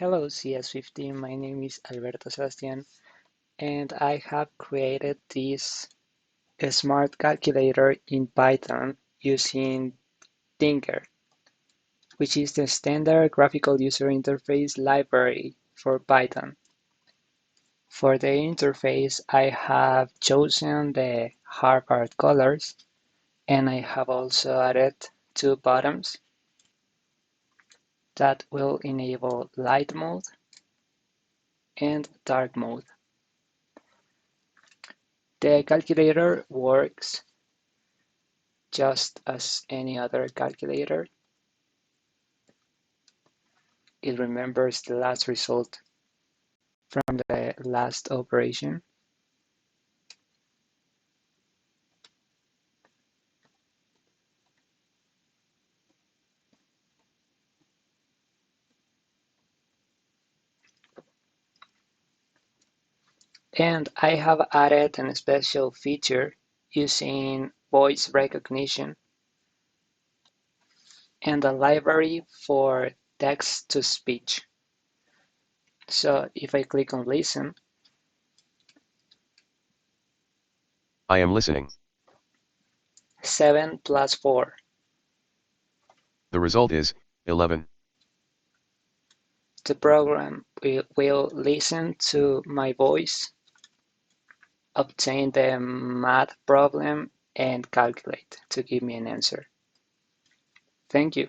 Hello CS50, my name is Alberto Sebastian, and I have created this smart calculator in Python using Tinker, which is the standard graphical user interface library for Python. For the interface, I have chosen the Harvard colors, and I have also added two buttons that will enable light mode and dark mode. The calculator works just as any other calculator. It remembers the last result from the last operation. And I have added a special feature using voice recognition and a library for text-to-speech. So if I click on listen, I am listening. 7 plus 4. The result is 11. The program will listen to my voice, obtain the math problem, and calculate to give me an answer. Thank you.